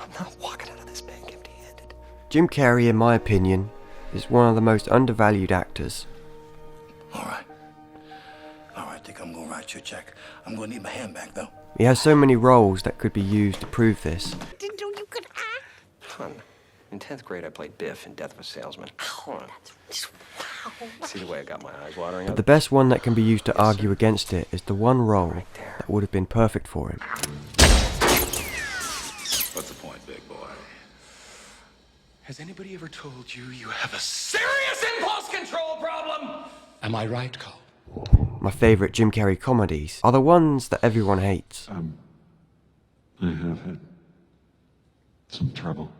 I'm not walking out of this bank empty-handed. Jim Carrey, in my opinion, is one of the most undervalued actors. All right, I think I'm gonna write you a check. I'm gonna need my hand back, though. He has so many roles that could be used to prove this. Didn't know you could act. Fun. In 10th grade, I played Biff in Death of a Salesman. Oh, that's just wow. See the way I got my eyes watering up? But the best one that can be used to argue against it is the one role that would have been perfect for him. What's the point, big boy? Has anybody ever told you you have a serious impulse control problem? Am I right, Cole? My favourite Jim Carrey comedies are the ones that everyone hates. I have had some trouble.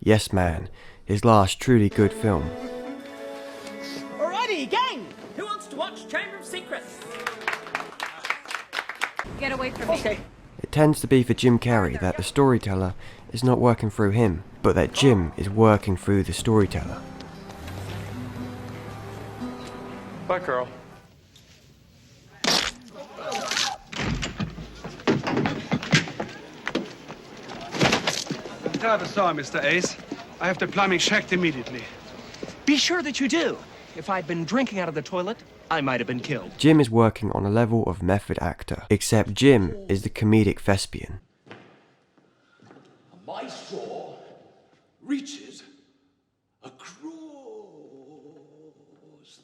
Yes Man, his last truly good film. Alrighty, gang! Who wants to watch Chamber of Secrets? Get away from me. It tends to be for Jim Carrey that the storyteller is not working through him, but that Jim is working through the storyteller. Bye, Carl. Terrible sorry, Mr. Ace. I have the plumbing checked immediately. Be sure that you do. If I'd been drinking out of the toilet, I might have been killed. Jim is working on a level of method actor, except Jim is the comedic thespian. My straw reaches across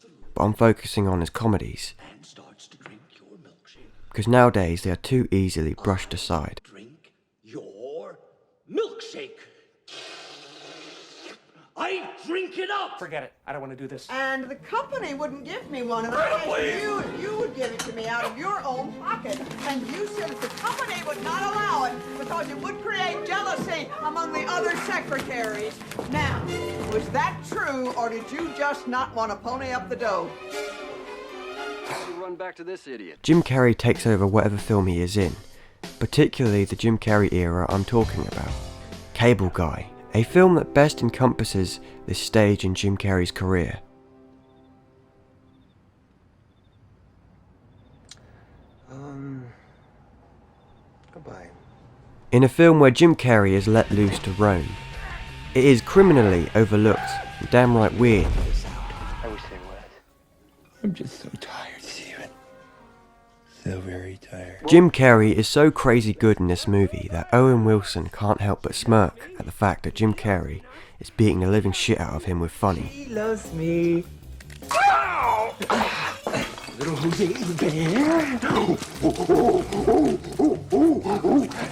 the room But I'm focusing on his comedies, and starts to drink your milkshake. because nowadays they are too easily brushed aside. Drink your milkshake. I drink it up. Forget it. I don't want to do this. And the company wouldn't give me one, and you would give it to me out of your own pocket. And you said that the company would not allow it because it would create jealousy among the other secretaries. Now, was that true, or did you just not want to pony up the dough? Run back to this idiot. Jim Carrey takes over whatever film he is in, particularly the Jim Carrey era I'm talking about. Cable Guy, a film that best encompasses this stage in Jim Carrey's career. Goodbye. In a film where Jim Carrey is let loose to roam, it is criminally overlooked and downright weird. I wish they would. I'm just so tired, Steven. So very tired. Jim Carrey is so crazy good in this movie that Owen Wilson can't help but smirk at the fact that Jim Carrey is beating the living shit out of him with funny. He loves me. Little Jose bear.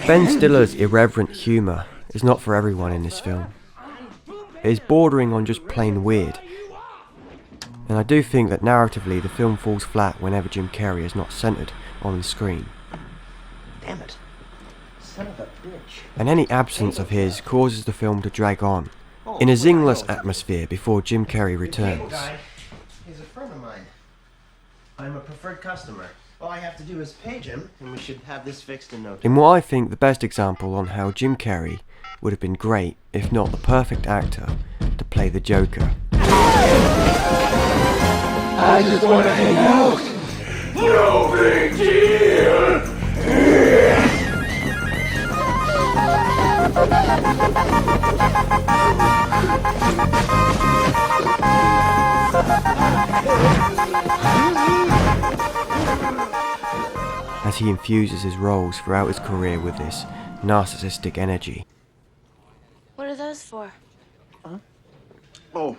Ben Stiller's irreverent humour is not for everyone in this film. It is bordering on just plain weird. And I do think that narratively the film falls flat whenever Jim Carrey is not centred on the screen. Damn it. Son of a bitch. And any absence of his causes the film to drag on, in a zingless atmosphere before Jim Carrey returns. He's a friend of mine. I'm a preferred customer. All I have to do is page him, and we should have this fixed in no time. In what I think the best example on how Jim Carrey would have been great, if not the perfect actor, to play the Joker. I just want to hang out. No big deal. As he infuses his roles throughout his career with this narcissistic energy. What are those for? Oh,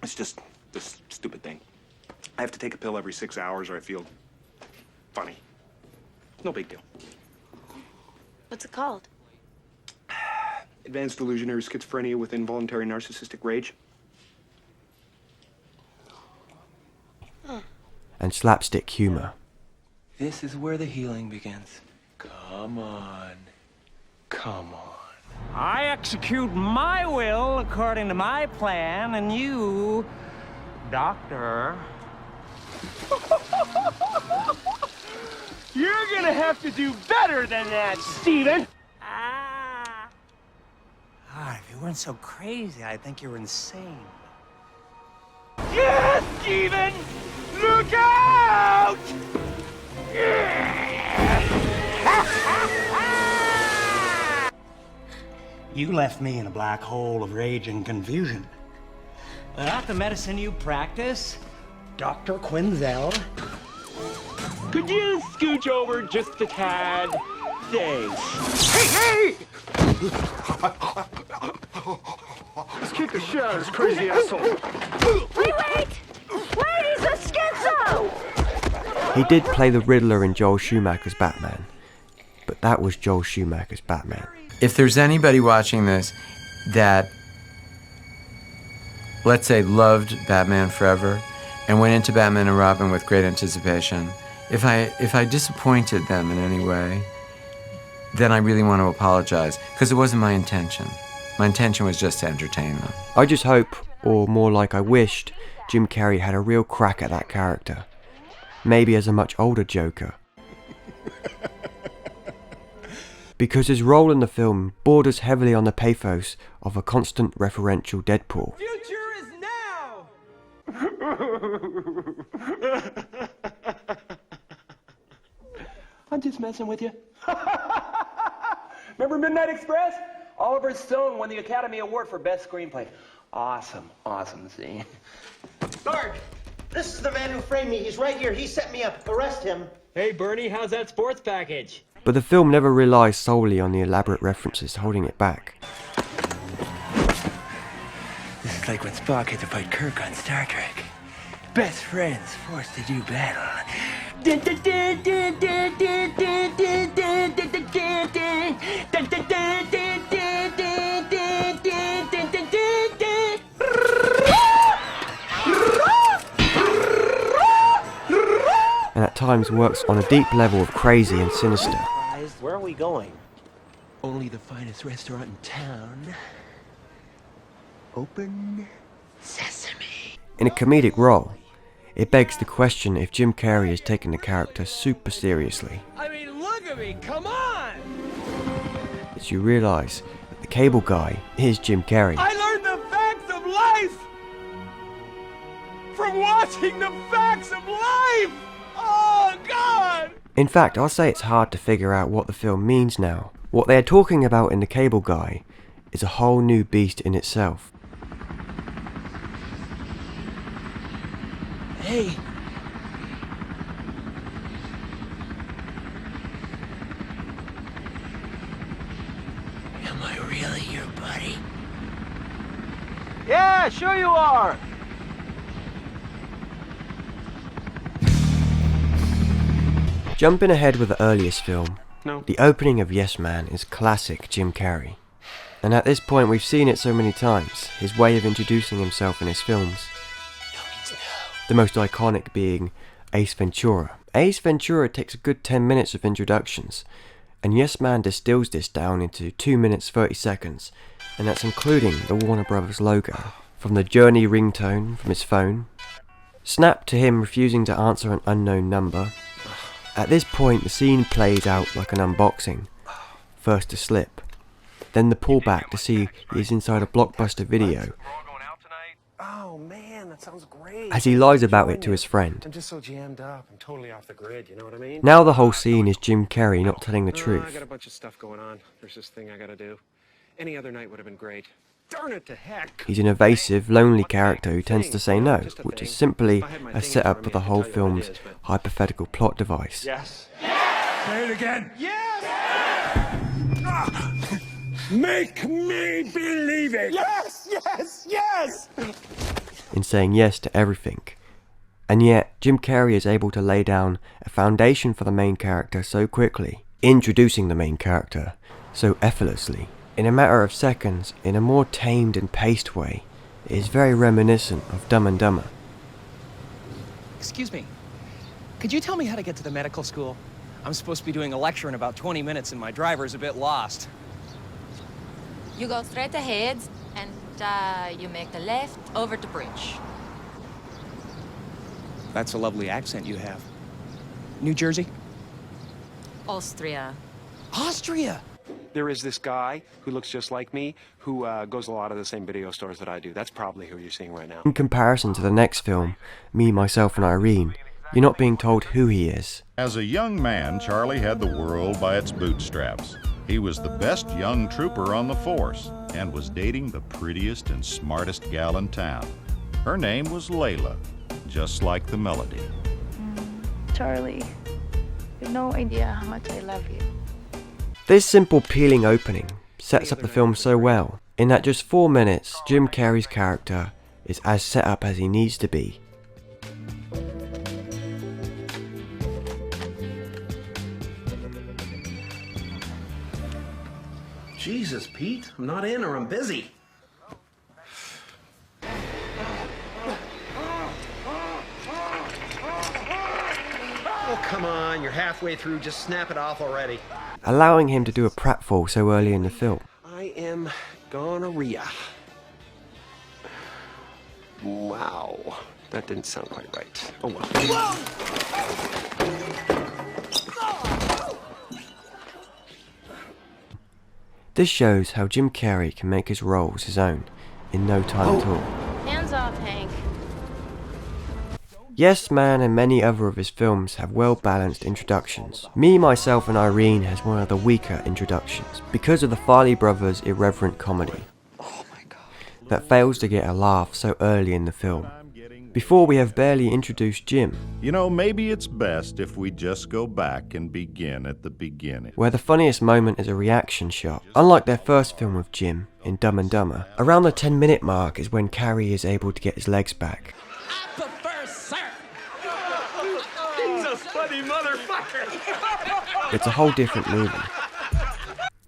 it's just this stupid thing. I have to take a pill every 6 hours or I feel funny. No big deal. What's it called? Advanced illusionary schizophrenia with involuntary narcissistic rage. And slapstick humour. This is where the healing begins. Come on. Come on. I execute my will according to my plan, and you, Doctor, you're gonna have to do better than that, Steven. If you weren't so crazy, I'd think you were insane. Yes, Steven! Look out! You left me in a black hole of rage and confusion. Without the medicine you practice, Dr. Quinzel. Could you scooch over just a tad? Thanks. Hey! Let's kick the shit out of this crazy asshole. Wait! He's a schizo! He did play the Riddler in Joel Schumacher's Batman, but that was Joel Schumacher's Batman. If there's anybody watching this that, let's say, loved Batman Forever and went into Batman and Robin with great anticipation, if I disappointed them in any way, then I really want to apologize, because it wasn't my intention. My intention was just to entertain them. I just hope, or more like I wished, Jim Carrey had a real crack at that character. Maybe as a much older Joker. Because his role in the film borders heavily on the pathos of a constant referential Deadpool. Future is now! I'm just messing with you. Remember Midnight Express? Oliver Stone won the Academy Award for Best Screenplay. Awesome scene. Sarge, this is the man who framed me. He's right here. He set me up. Arrest him. Hey, Bernie, how's that sports package? But the film never relies solely on the elaborate references holding it back. This is like when Spock had to fight Kirk on Star Trek. Best friends forced to do battle. And at times works on a deep level of crazy and sinister. Where are we going? Only the finest restaurant in town. Open sesame. In a comedic role, it begs the question if Jim Carrey is taking the character super seriously. I mean, look at me, come on! As you realise that the cable guy is Jim Carrey. I learned the facts of life from watching the facts of life! Oh, God! In fact, I'll say it's hard to figure out what the film means now. What they are talking about in The Cable Guy is a whole new beast in itself. Hey. Am I really your buddy? Yeah, sure you are! Jumping ahead with the earliest film, No. the opening of Yes Man is classic Jim Carrey. And at this point we've seen it so many times, his way of introducing himself in his films. The most iconic being Ace Ventura. Ace Ventura takes a good 10 minutes of introductions, and Yes Man distills this down into 2 minutes 30 seconds, and that's including the Warner Brothers logo, from the Journey ringtone from his phone, snap to him refusing to answer an unknown number. At this point the scene plays out like an unboxing, first to slip, then the pullback to see he is inside a Blockbuster video, Oh man, that sounds great. as he lies about it to his friend. I'm just so jammed up. I'm totally off the grid, you know what I mean? Now the whole scene is Jim Carrey not telling the I truth. got a bunch of stuff going on. There's this thing I gotta do. Any other night would have been great. Darn it to heck! He's an evasive, lonely character who tends to say no, which is simply a setup for the whole film's hypothetical plot device. Yes. Say it again. Make me believe it! Yes! In saying yes to everything. And yet, Jim Carrey is able to lay down a foundation for the main character so quickly, introducing the main character so effortlessly. In a matter of seconds, in a more tamed and paced way, it is very reminiscent of Dumb and Dumber. Excuse me. Could you tell me how to get to the medical school? I'm supposed to be doing a lecture in about 20 minutes and my driver's a bit lost. You go straight ahead and you make the left over the bridge. That's a lovely accent you have. New Jersey? Austria. Austria! There is this guy who looks just like me who goes to a lot of the same video stores that I do. That's probably who you're seeing right now. In comparison to the next film, Me, Myself and Irene, you're not being told who he is. As a young man, Charlie had the world by its bootstraps. He was the best young trooper on the force and was dating the prettiest and smartest gal in town. Her name was Layla, just like the melody. Charlie, you have no idea how much I love you. This simple peeling opening sets up the film so well, in that just 4 minutes, Jim Carrey's character is as set up as he needs to be. Jesus, Pete, I'm not in or I'm busy. Oh, come on, you're halfway through, just snap it off already. Allowing him to do a pratfall so early in the film. I am gonorrhea. Wow, that didn't sound quite right. Oh well. This shows how Jim Carrey can make his roles his own in no time at all. Hands off, Hank. Yes Man and many other of his films have well-balanced introductions. Me, Myself and Irene has one of the weaker introductions because of the Farley brothers' irreverent comedy that fails to get a laugh so early in the film, before we have barely introduced Jim. You know, maybe it's best if we just go back and begin at the beginning. Where the funniest moment is a reaction shot. Unlike their first film with Jim, in Dumb and Dumber, around the 10-minute mark is when Carrey is able to get his legs back. I prefer surf. He's a funny motherfucker. It's a whole different movie,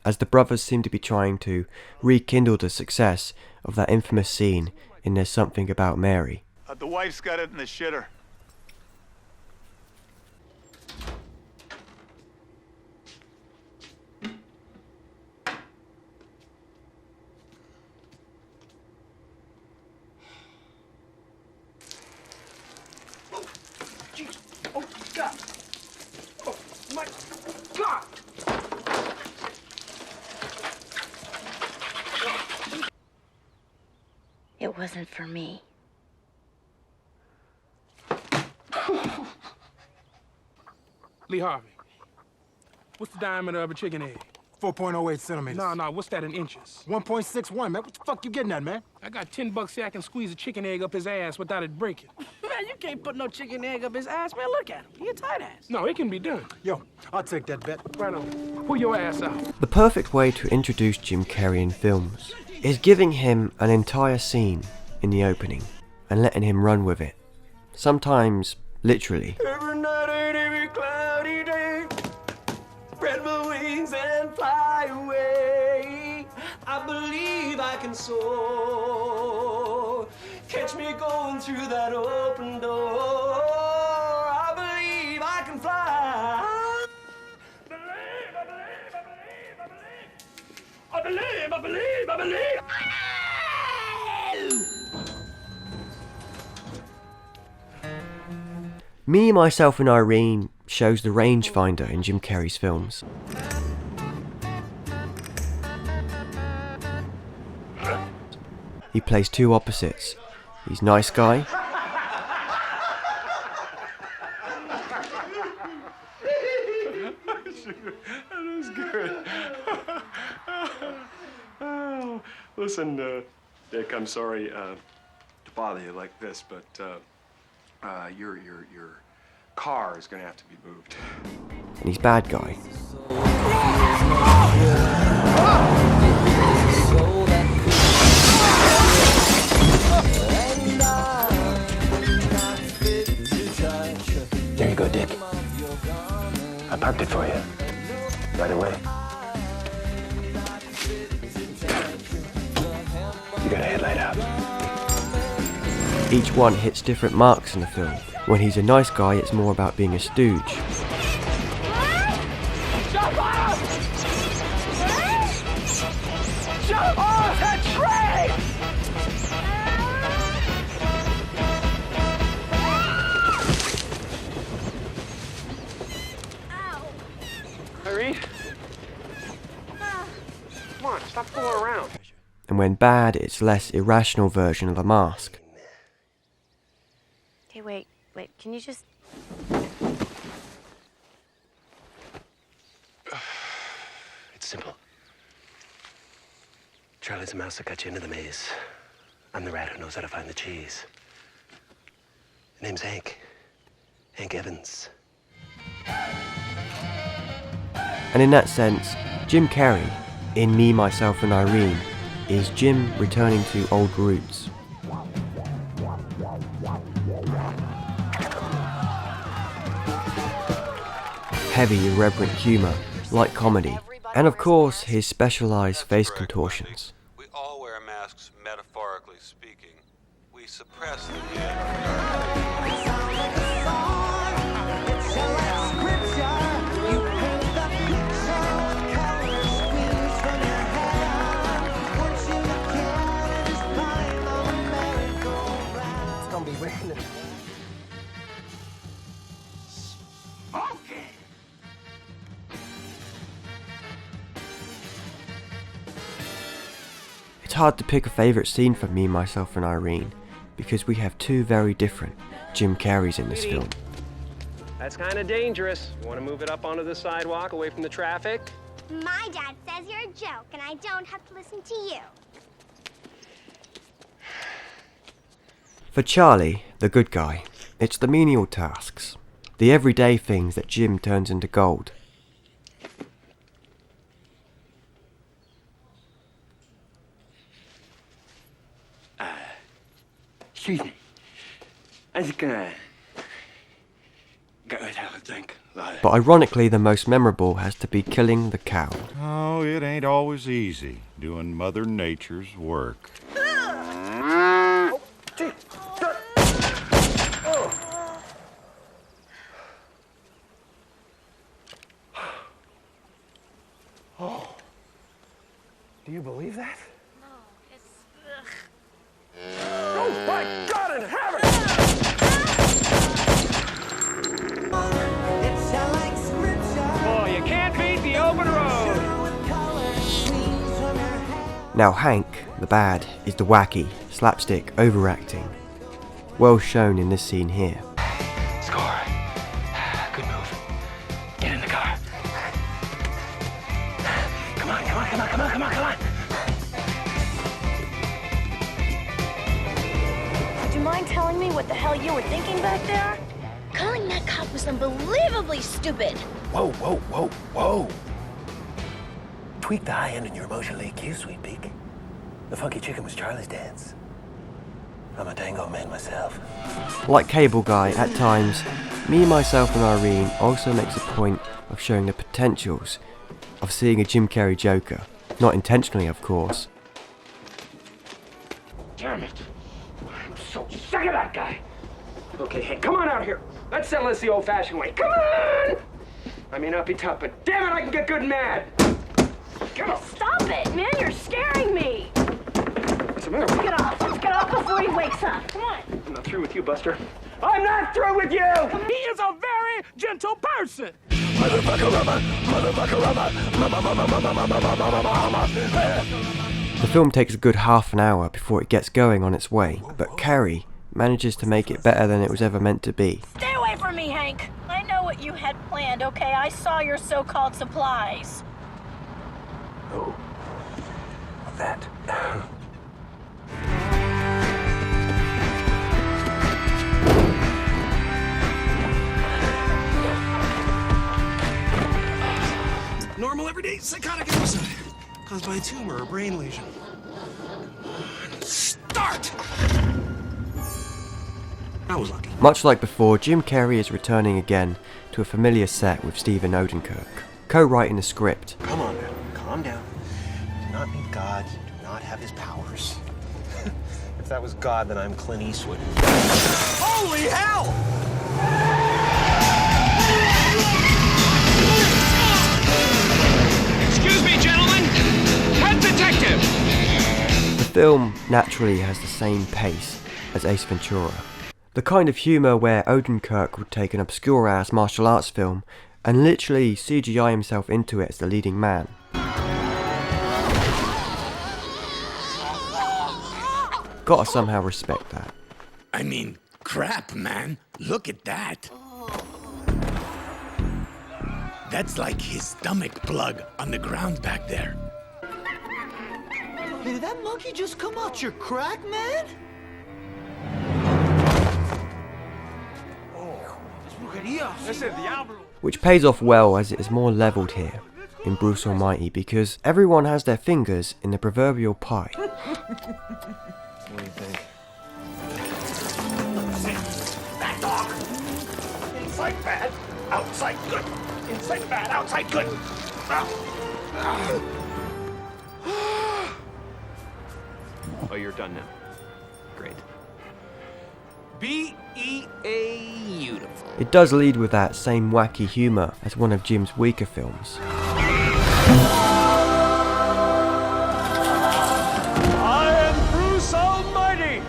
as the brothers seem to be trying to rekindle the success of that infamous scene in There's Something About Mary. The wife's got it in the shitter. Oh, jeez. Oh, God. Oh, my God. It wasn't for me. Lee Harvey, what's the diameter of a chicken egg? 4.08 centimeters. No, what's that in inches? 1.61, man. What the fuck you getting at, man? I got $10 here. I can squeeze a chicken egg up his ass without it breaking. Man, you can't put no chicken egg up his ass, man. Look at him. He a tight ass. No, it can be done. Yo, I'll take that bet. Right on. Pull your ass out. The perfect way to introduce Jim Carrey in films is giving him an entire scene in the opening and letting him run with it. Sometimes, literally. Every night and every cloudy day, spread my wings and fly away. I believe I can soar. Catch me going through that open door. I believe I can fly. I believe, I believe, I believe. Me, Myself and Irene shows the rangefinder in Jim Carrey's films. He plays two opposites. He's nice guy That was good. Oh, listen, Dick, I'm sorry to bother you like this, but your car is gonna have to be moved. and he's bad guy. There you go, Dick. I parked it for you. Right away. You got a headlight out. Each one hits different marks in the film. When he's a nice guy, it's more about being a stooge. Jump off! Jump off that train! Irene? Come on, stop fooling around. And when bad, it's less irrational version of the mask. Okay, wait, can you just... It's simple. Charlie's the mouse that got you into the maze. I'm the rat who knows how to find the cheese. His name's Hank. Hank Evans. And in that sense, Jim Carrey, in Me, Myself and Irene, is Jim returning to old roots. Heavy, irreverent humour, light comedy, and of course his specialised face contortions. We all wear masks, metaphorically speaking. We suppress the It's gonna be raining. It's hard to pick a favourite scene for Me, Myself and Irene, because we have two very different Jim Carreys in this film. That's kind of dangerous. You want to move it up onto the sidewalk, away from the traffic? My dad says you're a joke, and I don't have to listen to you. For Charlie, the good guy, it's the menial tasks, the everyday things that Jim turns into gold. Excuse me. I was gonna go and have a drink. But ironically, the most memorable has to be killing the cow. Oh, it ain't always easy doing Mother Nature's work. Oh. Do you believe that? Oh my God in heaven! Oh, you can't beat the open road. Now Hank, the bad, is the wacky, slapstick, overacting. Well shown in this scene here. Score. Good move. Get in the car. Come on, come on, come on, come on, come on, come on. Do you mind telling me what the hell you were thinking back there? Calling that cop was unbelievably stupid. Whoa, whoa, whoa, whoa. Tweak the high end in your emotionally accused, sweet peak. The funky chicken was Charlie's dance. I'm a tango man myself. Like Cable Guy, at times, Me, Myself and Irene also makes a point of showing the potentials of seeing a Jim Carrey Joker. Not intentionally, of course. Damn it. I'm so sick of that guy. Okay, hey, come on out here. Let's settle this the old-fashioned way. Come on! I may not be tough, but damn it, I can get good and mad. Stop it, man, you're scaring me. What's the matter? Get off. Let's get off before he wakes up. Come on. I'm not through with you, Buster. I'm not through with you! He is a very gentle person. The film takes a good half an hour before it gets going on its way, but Carrey manages to make it better than it was ever meant to be. Stay away from me, Hank. I know what you had planned, okay? I saw your so-called supplies. Oh. That. Normal everyday psychotic episode caused by a tumor or brain lesion. Start! I was lucky. Much like before, Jim Carrey is returning again to a familiar set with Stephen Odenkirk, co-writing the script. Come on, man. Calm down. Do not need God. Do not have his powers. If that was God, then I'm Clint Eastwood. Holy hell! Excuse me, gentlemen. Head detective. The film naturally has the same pace as Ace Ventura. The kind of humour where Odenkirk would take an obscure-ass martial arts film and literally CGI himself into it as the leading man. Gotta somehow respect that. I mean, crap, man. Look at that. That's like his stomach plug on the ground back there. Hey, did that monkey just come out your crack, man? Which pays off well as it is more levelled here in Bruce Almighty because everyone has their fingers in the proverbial pie. What do you think? That dog! Inside bad, outside good. Inside bad, outside good. Oh, you're done now. Great. Beautiful. It does lead with that same wacky humour as one of Jim's weaker films. I am Bruce Almighty.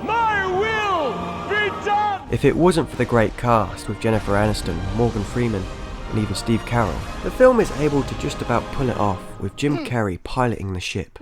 My will be done. If it wasn't for the great cast with Jennifer Aniston, Morgan Freeman and even Steve Carell, the film is able to just about pull it off with Jim Carrey piloting the ship.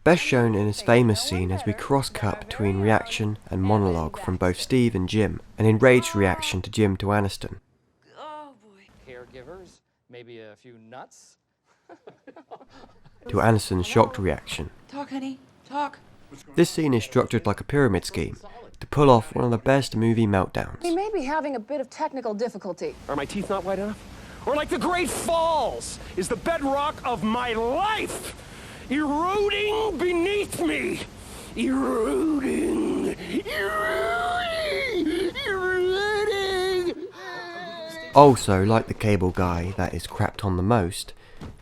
Best shown in his famous scene as we cross-cut between reaction and monologue from both Steve and Jim, an enraged reaction to Jim to Aniston. Caregivers, maybe a few nuts. To Aniston's shocked reaction. Talk, honey, talk. This scene is structured like a pyramid scheme to pull off one of the best movie meltdowns. We may be having a bit of technical difficulty. Are my teeth not white enough? Or like the Great Falls is the bedrock of my life, eroding beneath me. Eroding. Also, like the cable guy that is crapped on the most,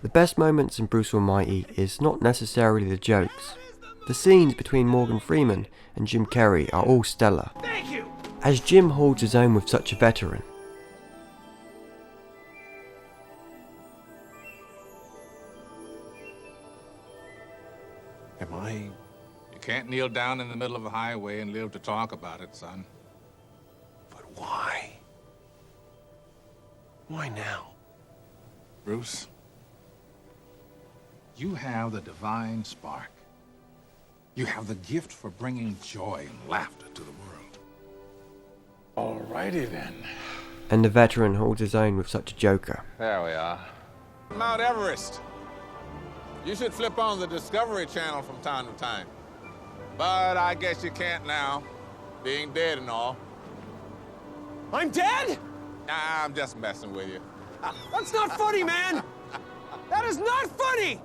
the best moments in Bruce Almighty is not necessarily the jokes. The scenes between Morgan Freeman and Jim Carrey are all stellar. Thank you. As Jim holds his own with such a veteran. Am I? You can't kneel down in the middle of a highway and live to talk about it, son. But why? Why now? Bruce, you have the divine spark. You have the gift for bringing joy and laughter to the world. Alrighty then. And the veteran holds his own with such a joker. There we are. Mount Everest. You should flip on the Discovery Channel from time to time. But I guess you can't now, being dead and all. I'm dead? Nah, I'm just messing with you. That's not funny, man. That is not funny.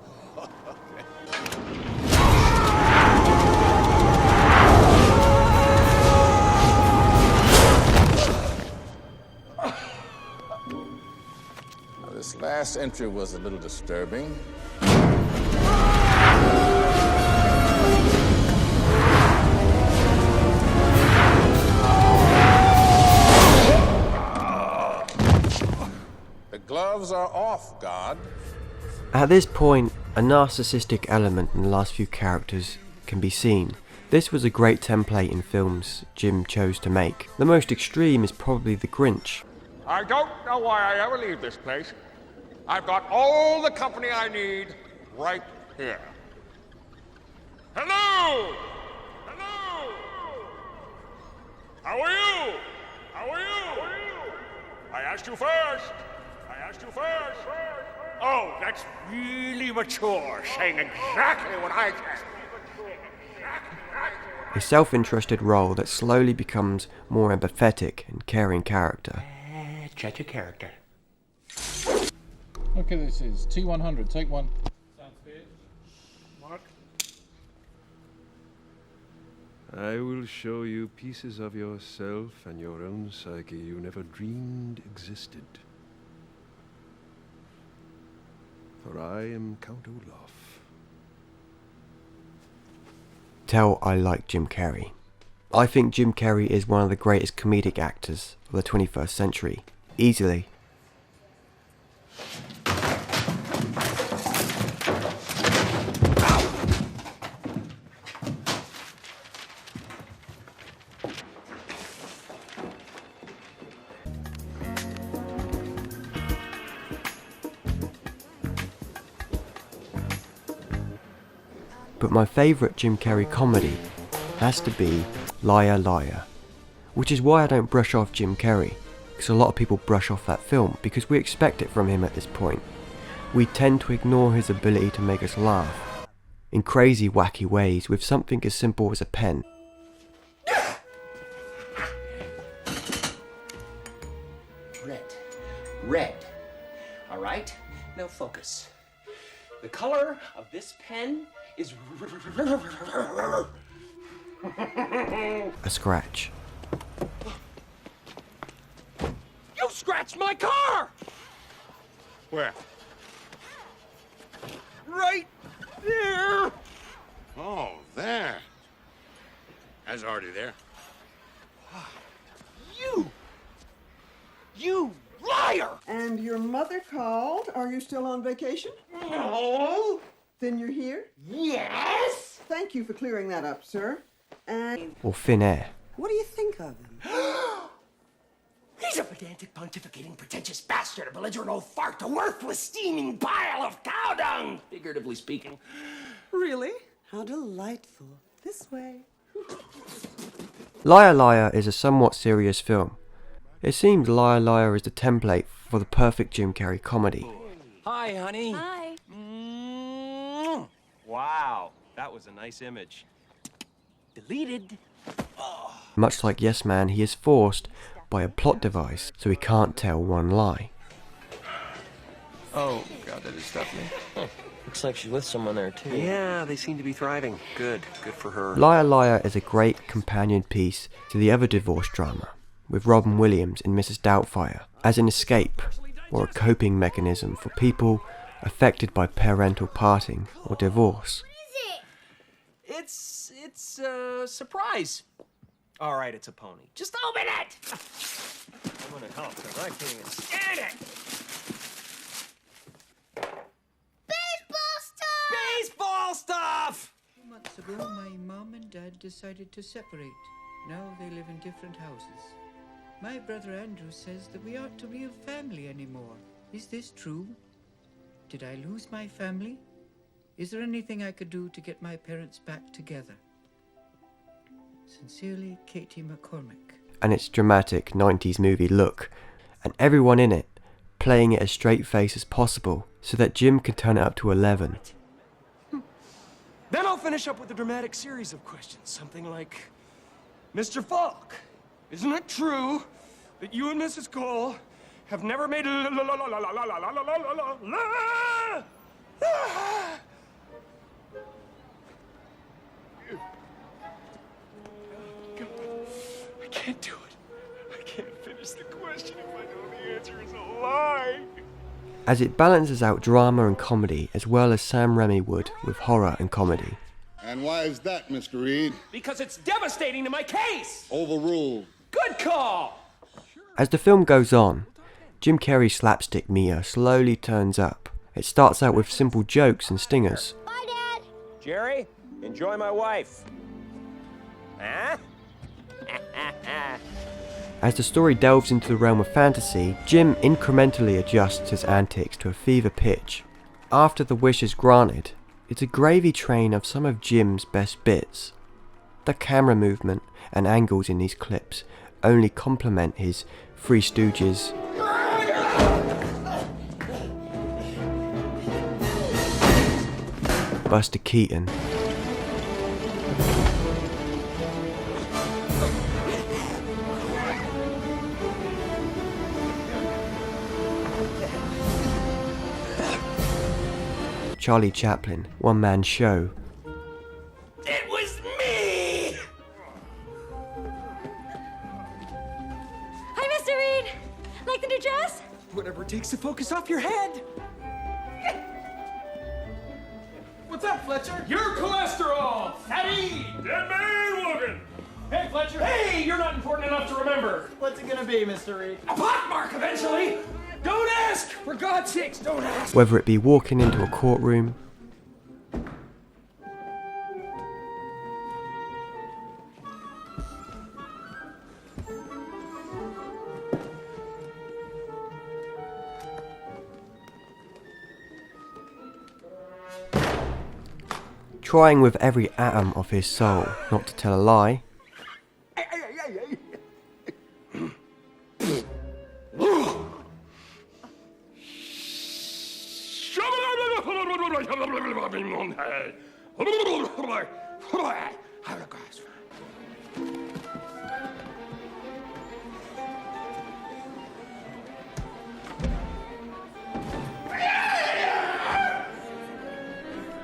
Now, this last entry was a little disturbing. The gloves are off, God. At this point, a narcissistic element in the last few characters can be seen. This was a great template in films Jim chose to make. The most extreme is probably The Grinch. I don't know why I ever leave this place. I've got all the company I need right here. Hello! Hello! How are you? How are you? I asked you first. I asked you first. Oh, that's really mature, saying exactly what I said. A self-interested role that slowly becomes more empathetic and caring character. Check your character. Okay, this is T100, take one. Sounds good. Mark? I will show you pieces of yourself and your own psyche you never dreamed existed. For I am Count Olaf. Tell I like Jim Carrey. I think Jim Carrey is one of the greatest comedic actors of the 21st century. Easily. But my favourite Jim Carrey comedy has to be Liar Liar, which is why I don't brush off Jim Carrey, because a lot of people brush off that film because we expect it from him at this point. We tend to ignore his ability to make us laugh in crazy wacky ways with something as simple as a pen. Red. All right? Now focus. The color of this pen is A scratch. You scratched my car! Where? Right there! Oh, there. I was already there. You liar! And your mother called? Are you still on vacation? No! Then you're here? Yes! Thank you for clearing that up, sir. And Or thin air. what do you think of him? He's a pedantic, pontificating, pretentious bastard, a belligerent old fart, a worthless, steaming pile of cow dung, figuratively speaking. Really? How delightful. This way. Liar Liar is a somewhat serious film. It seems Liar Liar is the template for the perfect Jim Carrey comedy. Hi, honey. Hi. Wow, that was a nice image. Deleted. Much like Yes Man, he is forced by a plot device so he can't tell one lie. Oh, God, that is Stephanie. Looks like she's with someone there, too. Yeah, they seem to be thriving. Good for her. Liar Liar is a great companion piece to the other divorce drama, with Robin Williams in Mrs. Doubtfire, as an escape or a coping mechanism for people affected by parental parting or divorce. It's a surprise. All right, it's a pony. Just open it! I'm gonna help because I can't even stand it. Baseball stuff! 2 months ago, my mom and dad decided to separate. Now they live in different houses. My brother Andrew says that we aren't a real family anymore. Is this true? Did I lose my family? Is there anything I could do to get my parents back together? Sincerely, Katie McCormick. And its dramatic 90s movie look, and everyone in it playing it as straight face as possible so that Jim can turn it up to 11. Then I'll finish up with a dramatic series of questions. Something like, Mr. Falk, isn't it true that you and Mrs. Cole have never made I can't do it. I can't finish the question if I know the answer is a lie. As it balances out drama and comedy as well as Sam Raimi would with horror and comedy. And why is that, Mr. Reed? Because it's devastating to my case! Overruled. Good call! As the film goes on, Jim Carrey's slapstick meter slowly turns up. It starts out with simple jokes and stingers. Bye, Dad! Jerry, enjoy my wife. Huh? As the story delves into the realm of fantasy, Jim incrementally adjusts his antics to a fever pitch. After the wish is granted, it's a gravy train of some of Jim's best bits. The camera movement and angles in these clips only complement his Three Stooges, Buster Keaton, Charlie Chaplin one-man show. It was me! Hi, Mr. Reed. Like the new dress? Whatever it takes to focus off your head. What's up, Fletcher? Your cholesterol, fatty! Dead man looking! Hey, Fletcher. Hey, you're not important enough to remember. What's it gonna be, Mr. Reed? A pockmark eventually! Don't ask! For God's sakes, don't ask! Whether it be walking into a courtroom, trying with every atom of his soul not to tell a lie.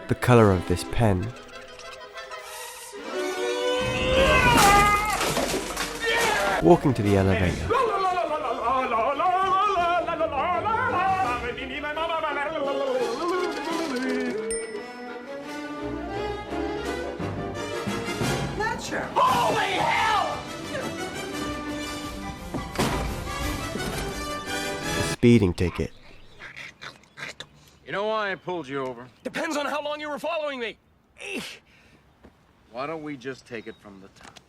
The colour of this pen. Walking to the elevator. Holy hell! The speeding ticket. You know why I pulled you over? Depends on how long you were following me. Why don't we just take it from the top?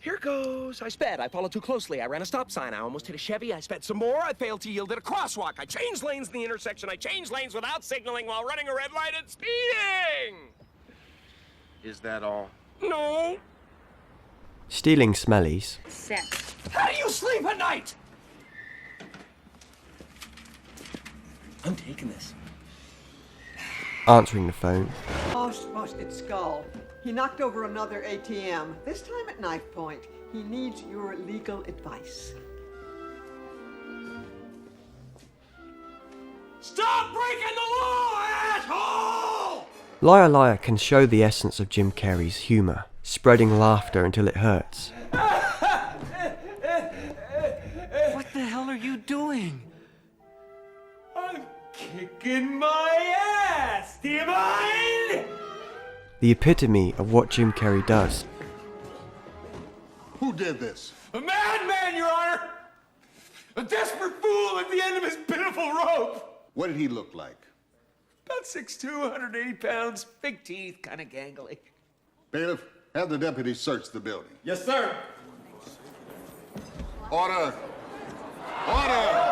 Here goes. I sped. I followed too closely. I ran a stop sign. I almost hit a Chevy. I sped some more. I failed to yield at a crosswalk. I changed lanes in the intersection. I changed lanes without signaling while running a red light and speeding. Is that all? No. Stealing smellies. Set. How do you sleep at night? I'm taking this. Answering the phone. Busted skull. He knocked over another ATM, this time at knife point. He needs your legal advice. Stop breaking the law, asshole! Liar Liar can show the essence of Jim Carrey's humour, spreading laughter until it hurts. What the hell are you doing? I'm kicking my ass, do you mind? The epitome of what Jim Carrey does. Who did this? A madman, Your Honor! A desperate fool at the end of his pitiful rope! What did he look like? About 6'2", 180 pounds, big teeth, kind of gangly. Bailiff, have the deputy search the building. Yes, sir. Order! Order!